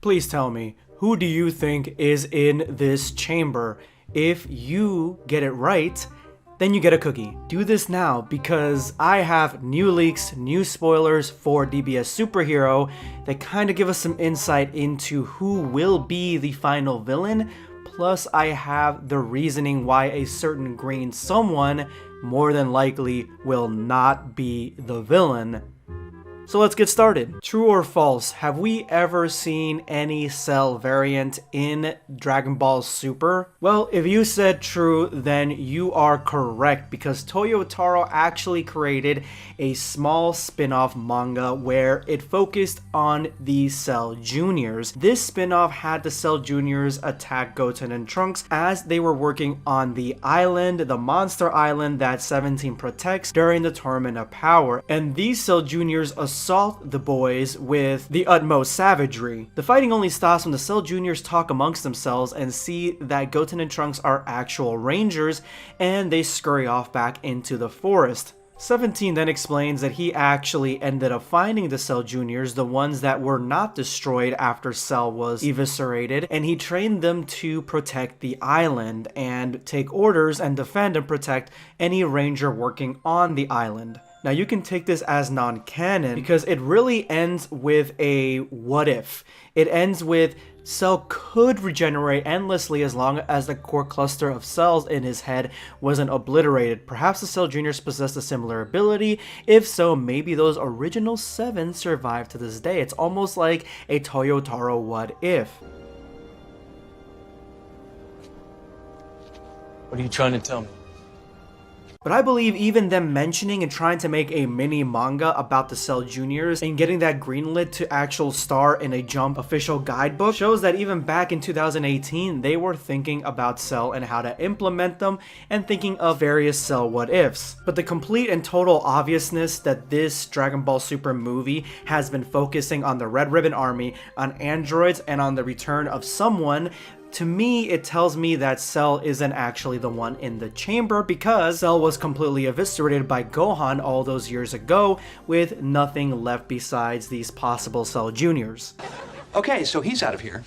Please tell me, who do you think is in this chamber? If you get it right, then you get a cookie. Do this now because I have new leaks, new spoilers for DBS Superhero that kind of give us some insight into who will be the final villain. Plus, I have the reasoning why a certain green someone more than likely will not be the villain. So let's get started. True or false, have we ever seen any Cell variant in Dragon Ball Super? Well, if you said true, then you are correct because Toyotaro actually created a small spin-off manga where it focused on the Cell Juniors. This spin-off had the Cell Juniors attack Goten and Trunks as they were working on the island, the monster island that 17 protects during the Tournament of Power. And these Cell Juniors assault the boys with the utmost savagery. The fighting only stops when the Cell Juniors talk amongst themselves and see that Goten and Trunks are actual rangers, and they scurry off back into the forest. 17 then explains that he actually ended up finding the Cell Juniors, the ones that were not destroyed after Cell was eviscerated, and he trained them to protect the island and take orders and defend and protect any ranger working on the island. Now you can take this as non-canon because it really ends with a what if. It ends with Cell could regenerate endlessly as long as the core cluster of cells in his head wasn't obliterated. Perhaps the Cell Juniors possessed a similar ability. If so, maybe those original 7 survive to this day. It's almost like a Toyotaro what if. What are you trying to tell me? But I believe even them mentioning and trying to make a mini manga about the Cell Juniors and getting that greenlit to actual star in a Jump official guidebook shows that even back in 2018, they were thinking about Cell and how to implement them and thinking of various Cell what ifs. But the complete and total obviousness that this Dragon Ball Super movie has been focusing on the Red Ribbon Army, on androids, and on the return of someone, to me, it tells me that Cell isn't actually the one in the chamber because Cell was completely eviscerated by Gohan all those years ago with nothing left besides these possible Cell Juniors. Okay, so he's out of here.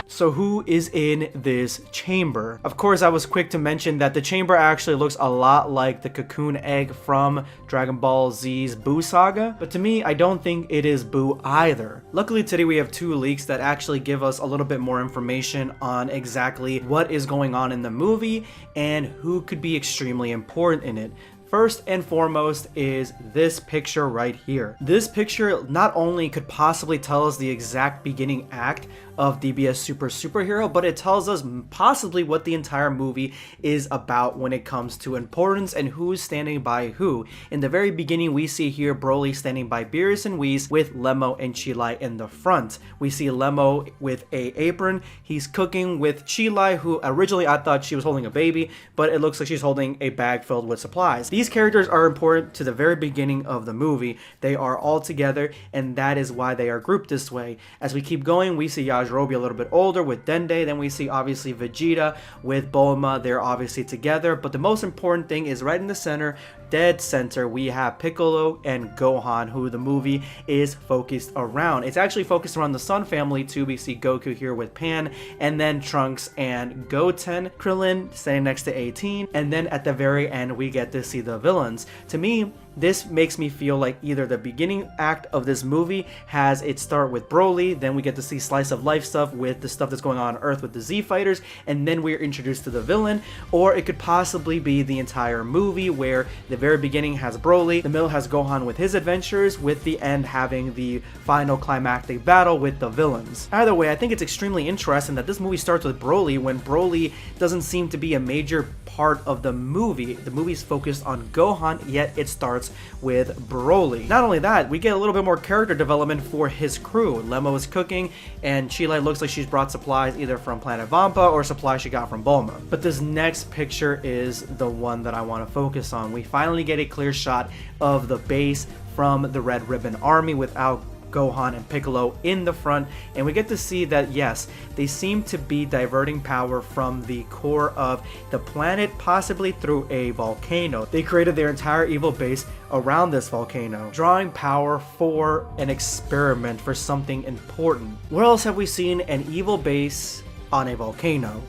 So who is in this chamber? Of course, I was quick to mention that the chamber actually looks a lot like the cocoon egg from Dragon Ball Z's Buu saga, but to me, I don't think it is Buu either. Luckily today we have 2 leaks that actually give us a little bit more information on exactly what is going on in the movie and who could be extremely important in it. First and foremost is this picture right here. This picture not only could possibly tell us the exact beginning act of DBS Superhero, but it tells us possibly what the entire movie is about when it comes to importance and who's standing by who. In the very beginning, we see here Broly standing by Beerus and Whis with Lemmo and Chilai in the front. We see Lemmo with a apron. He's cooking with Chilai, who originally I thought she was holding a baby, but it looks like she's holding a bag filled with supplies. These characters are important to the very beginning of the movie. They are all together, and that is why they are grouped this way. As we keep going, we see Yajirobe a little bit older with Dende, then we see obviously Vegeta with Bulma. They're obviously together, but the most important thing is right in the center, dead center, we have Piccolo and Gohan, who the movie is focused around. It's actually focused around the Sun family too. We see Goku here with Pan, and then Trunks and Goten, Krillin standing next to 18, and then at the very end we get to see the villains. To me, this makes me feel like either the beginning act of this movie has it start with Broly, then we get to see slice of life stuff with the stuff that's going on Earth with the Z Fighters, and then we're introduced to the villain, or it could possibly be the entire movie where the very beginning has Broly, the middle has Gohan with his adventures, with the end having the final climactic battle with the villains. Either way, I think it's extremely interesting that this movie starts with Broly when Broly doesn't seem to be a major part of the movie. The movie's focused on Gohan, yet it starts with Broly. Not only that, we get a little bit more character development for his crew. Lemmo is cooking, and Chilai looks like she's brought supplies either from Planet Vampa or supplies she got from Bulma. But this next picture is the one that I want to focus on. We finally get a clear shot of the base from the Red Ribbon Army without Gohan and Piccolo in the front, and we get to see that yes, they seem to be diverting power from the core of the planet, possibly through a volcano. They created their entire evil base around this volcano, drawing power for an experiment, for something important. Where else have we seen an evil base on a volcano?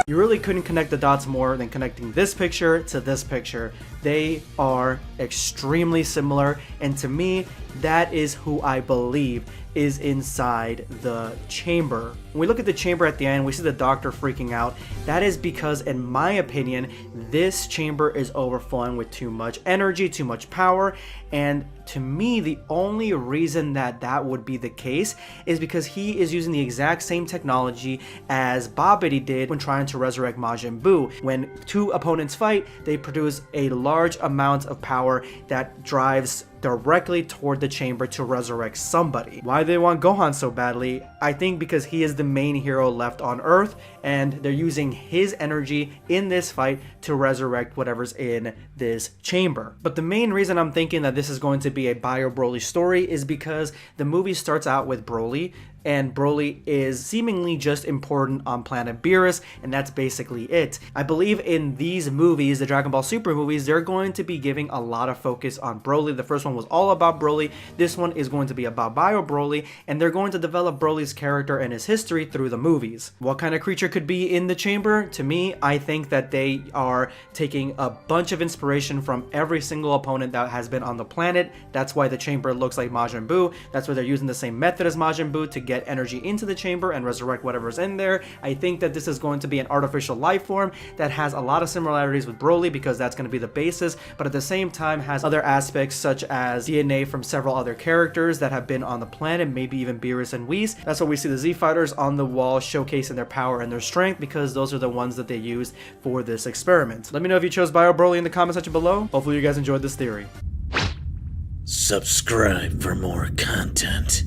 You really couldn't connect the dots more than connecting this picture to this picture. They are extremely similar, and to me, that is who I believe is inside the chamber. When we look at the chamber at the end, we see the doctor freaking out. That is because, in my opinion, this chamber is overflowing with too much energy, too much power, and to me, the only reason that that would be the case is because he is using the exact same technology as Babidi did when trying to resurrect Majin Buu. When two opponents fight, they produce a large amount of power that drives directly toward the chamber to resurrect somebody. Why do they want Gohan so badly? I think because he is the main hero left on Earth, and they're using his energy in this fight to resurrect whatever's in this chamber. But the main reason I'm thinking that this is going to be a Bio Broly story is because the movie starts out with Broly, and Broly is seemingly just important on planet Beerus, and that's basically it. I believe in these movies, the Dragon Ball Super movies, they're going to be giving a lot of focus on Broly. The first one was all about Broly. This one is going to be about Bio Broly, and they're going to develop Broly's character and his history through the movies. What kind of creature could be in the chamber? To me, I think that they are taking a bunch of inspiration from every single opponent that has been on the planet. That's why the chamber looks like Majin Buu. That's why they're using the same method as Majin Buu to get energy into the chamber and resurrect whatever's in there. I think that this is going to be an artificial life form that has a lot of similarities with Broly because that's going to be the basis, but at the same time has other aspects such as DNA from several other characters that have been on the planet, maybe even Beerus and Whis. That's why we see the Z Fighters on the wall showcasing their power and their strength, because those are the ones that they used for this experiment. Let me know if you chose Bio Broly in the comment section below. Hopefully you guys enjoyed this theory. Subscribe for more content.